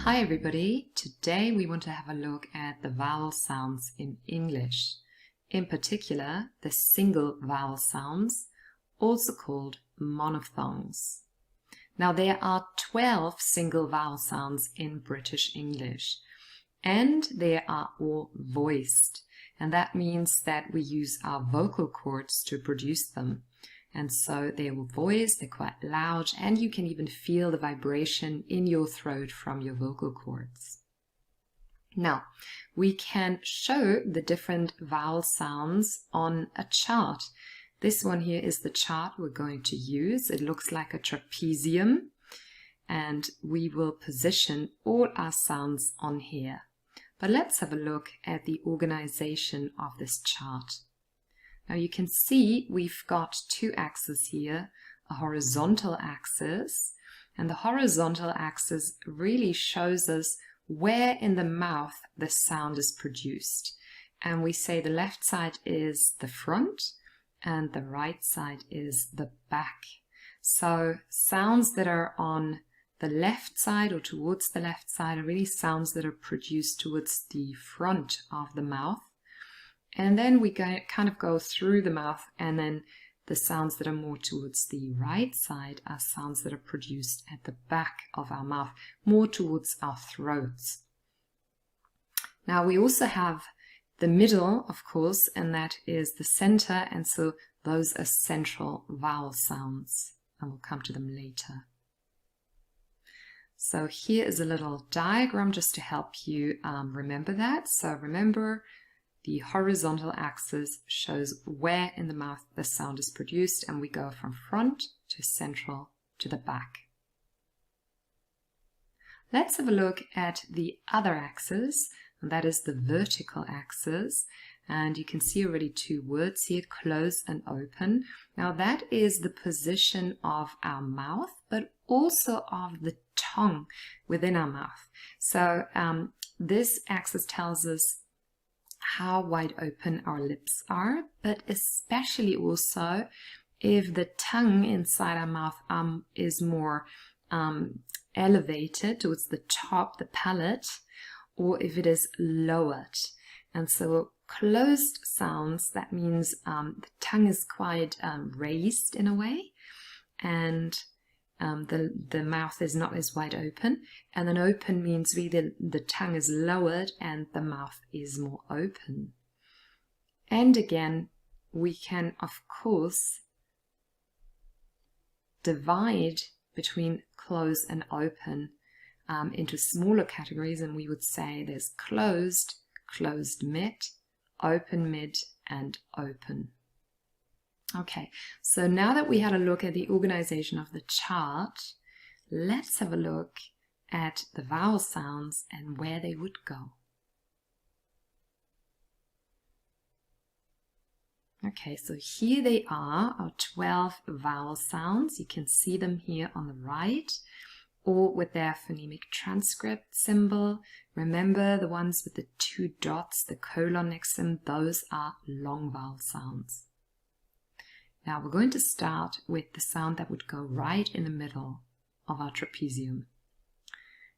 Hi everybody, today we want to have a look at the vowel sounds in English. In particular, the single vowel sounds, also called monophthongs. Now there are 12 single vowel sounds in British English, and they are all voiced. And that means that we use our vocal cords to produce them. And so they're voiced, they're quite loud, and you can even feel the vibration in your throat from your vocal cords. Now, we can show the different vowel sounds on a chart. This one here is the chart we're going to use. It looks like a trapezium, and we will position all our sounds on here. But let's have a look at the organization of this chart. Now you can see we've got two axes here, a horizontal axis, and the horizontal axis really shows us where in the mouth the sound is produced. And we say the left side is the front and the right side is the back. So sounds that are on the left side or towards the left side are really sounds that are produced towards the front of the mouth. And then we kind of go through the mouth, and then the sounds that are more towards the right side are sounds that are produced at the back of our mouth, more towards our throats. Now we also have the middle, of course, and that is the center, and so those are central vowel sounds, and we'll come to them later. So here is a little diagram just to help you remember that. So remember, the horizontal axis shows where in the mouth the sound is produced, and we go from front to central to the back. Let's have a look at the other axis, and that is the vertical axis. And you can see already two words here, close and open. Now that is the position of our mouth, but also of the tongue within our mouth. So this axis tells us how wide open our lips are, but especially also if the tongue inside our mouth is more elevated towards the top, the palate, or if it is lowered. And so closed sounds, that means the tongue is quite raised in a way, and the mouth is not as wide open. And then open means really the tongue is lowered and the mouth is more open. And again, we can of course divide between close and open into smaller categories, and we would say there's closed, closed mid, and open. Okay, so now that we had a look at the organization of the chart, let's have a look at the vowel sounds and where they would go. Okay, so here they are, our 12 vowel sounds. You can see them here on the right, or with their phonemic transcript symbol. Remember the ones with the two dots, the colon next to them, those are long vowel sounds. Now we're going to start with the sound that would go right in the middle of our trapezium.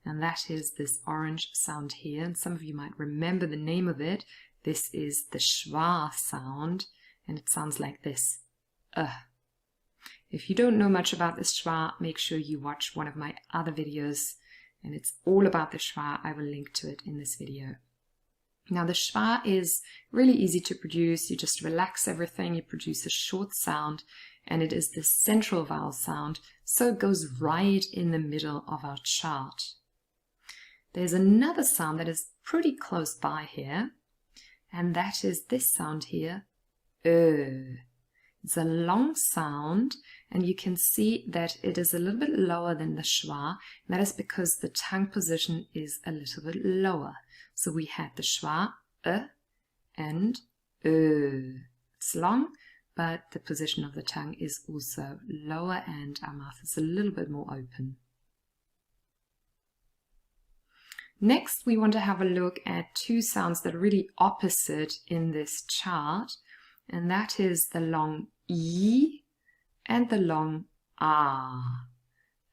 And that is this orange sound here. And some of you might remember the name of it. This is the schwa sound, and it sounds like this. If you don't know much about this schwa, make sure you watch one of my other videos, and it's all about the schwa. I will link to it in this video. Now the schwa is really easy to produce. You just relax everything, you produce a short sound, and it is the central vowel sound, so it goes right in the middle of our chart. There's another sound that is pretty close by here, and that is this sound here, It's a long sound, and you can see that it is a little bit lower than the schwa. That is because the tongue position is a little bit lower. So we had the schwa, and It's long, but the position of the tongue is also lower and our mouth is a little bit more open. Next, we want to have a look at two sounds that are really opposite in this chart, and that is the long E and the long ah.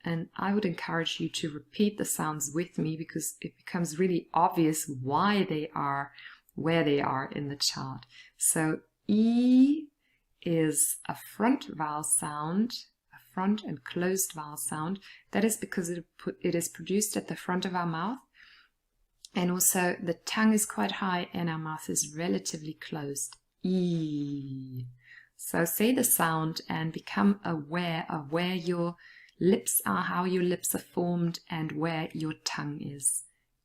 And I would encourage you to repeat the sounds with me because it becomes really obvious why they are where they are in the chart. So E is a front vowel sound, a front and closed vowel sound. That is because it is produced at the front of our mouth. And also the tongue is quite high and our mouth is relatively closed. E. So say the sound and become aware of where your lips are, how your lips are formed, and where your tongue is.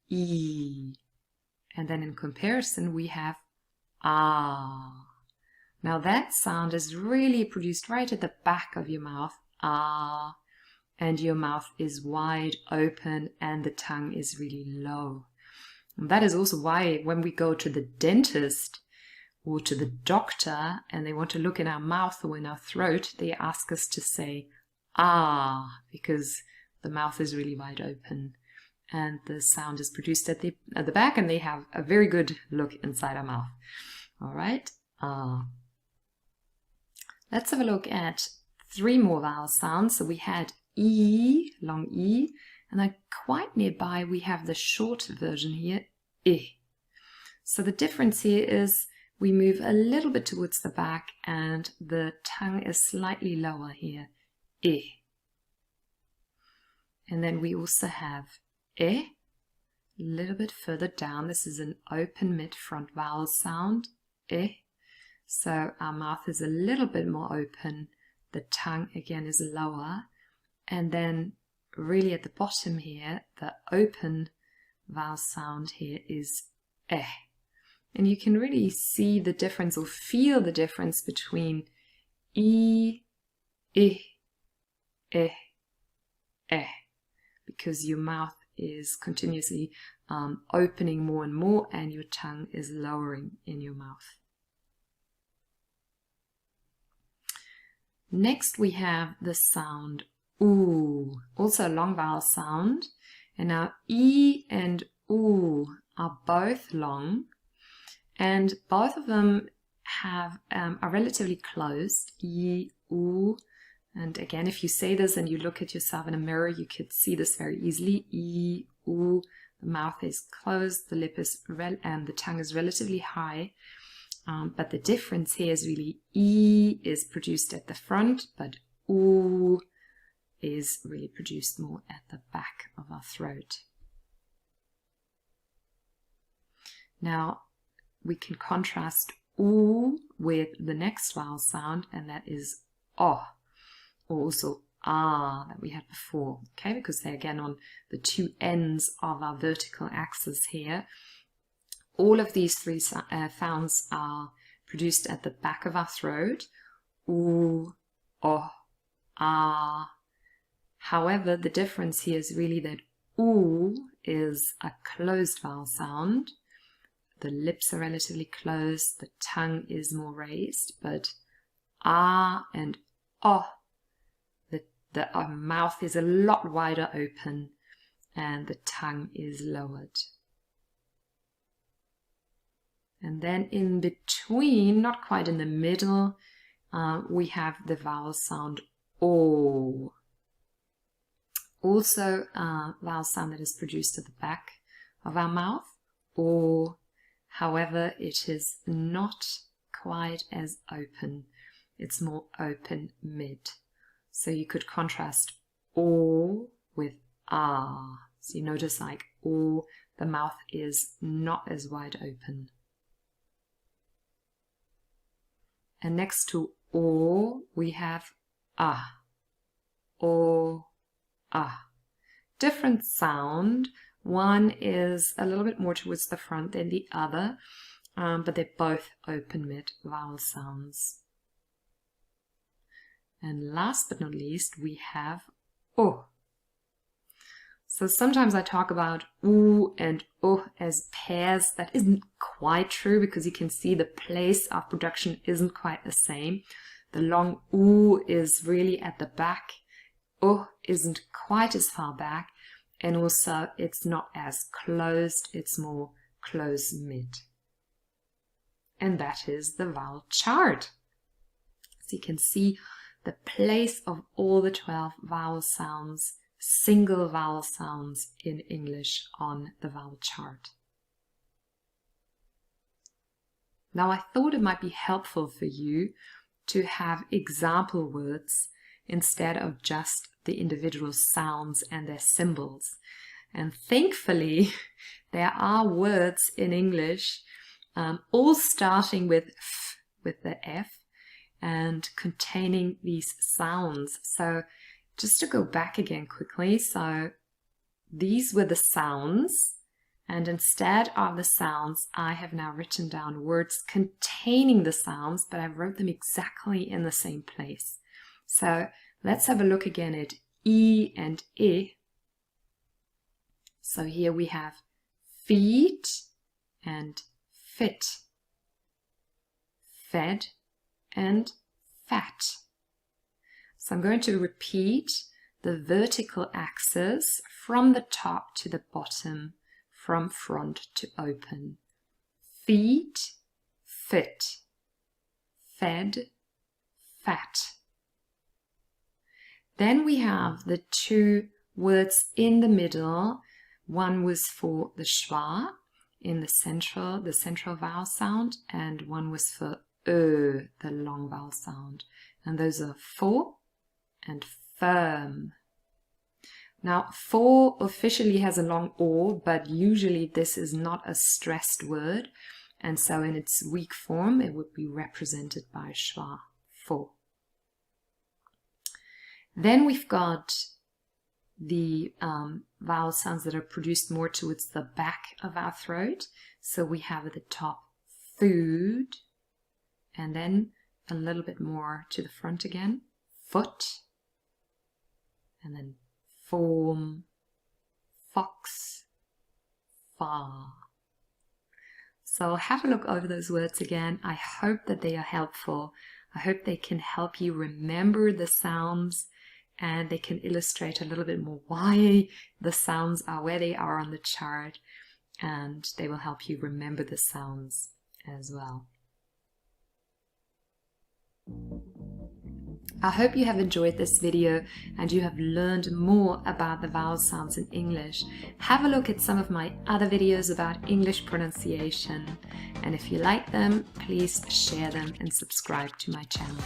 E. And then in comparison we have ah. Now that sound is really produced right at the back of your mouth, ah, and your mouth is wide open and the tongue is really low. And that is also why when we go to the dentist or to the doctor and they want to look in our mouth or in our throat, they ask us to say ah, because the mouth is really wide open and the sound is produced at the back and they have a very good look inside our mouth. All right, ah. Let's have a look at 3 more vowel sounds. So we had E, long E, and then quite nearby we have the short version here, I. So the difference here is we move a little bit towards the back and the tongue is slightly lower here, I. And then we also have E, a little bit further down. This is an open mid-front vowel sound, I. So our mouth is a little bit more open. The tongue again is lower. And then really at the bottom here, the open vowel sound here is eh. And you can really see the difference or feel the difference between I, eh, because your mouth is continuously opening more and more and your tongue is lowering in your mouth. Next we have the sound oo, also a long vowel sound. And now E and oo are both long and both of them are relatively close, E, oo. And again, if you say this and you look at yourself in a mirror, you could see this very easily. E, oo, the mouth is closed, the lip is and the tongue is relatively high. But the difference here is really E is produced at the front, but oo is really produced more at the back of our throat. Now we can contrast oo with the next vowel sound, and that is O, or also ah that we had before, okay, because they're again on the 2 ends of our vertical axis here. All of these 3 sounds are produced at the back of our throat, oo, oh, ah. However, the difference here is really that oo is a closed vowel sound. The lips are relatively closed, the tongue is more raised, but ah and oh, the mouth is a lot wider open and the tongue is lowered. And then in between, not quite in the middle, we have the vowel sound O. Also a vowel sound that is produced at the back of our mouth, O. However, it is not quite as open. It's more open mid. So you could contrast O with ah. So you notice like O, the mouth is not as wide open. And next to O, we have ah. O, ah. Different sound. One is a little bit more towards the front than the other, but they're both open mid vowel sounds. And last but not least, we have O. So sometimes I talk about oo and O as pairs. That isn't quite true because you can see the place of production isn't quite the same. The long oo is really at the back. O isn't quite as far back. And also it's not as closed, it's more close mid. And that is the vowel chart. So you can see the place of all the 12 vowel sounds, single vowel sounds in English on the vowel chart. Now, I thought it might be helpful for you to have example words instead of just the individual sounds and their symbols. And thankfully, there are words in English all starting with f, with the F, and containing these sounds. So just to go back again quickly, so these were the sounds, and instead of the sounds, I have now written down words containing the sounds, but I wrote them exactly in the same place. So let's have a look again at E and I. So here we have feed and fit, fed and fat. So I'm going to repeat the vertical axis from the top to the bottom, from front to open. Feed, fit, fed, fat. Then we have the two words in the middle. One was for the schwa in the central vowel sound, and one was for the long vowel sound. And those are for and firm. Now, for officially has a long o, but usually this is not a stressed word, and so in its weak form it would be represented by schwa, for. Then we've got the vowel sounds that are produced more towards the back of our throat. So we have at the top food, and then a little bit more to the front again, foot, and then form, fox, far. So have a look over those words again. I hope that they are helpful. I hope they can help you remember the sounds, and they can illustrate a little bit more why the sounds are where they are on the chart, and they will help you remember the sounds as well. I hope you have enjoyed this video and you have learned more about the vowel sounds in English. Have a look at some of my other videos about English pronunciation, and if you like them, please share them and subscribe to my channel.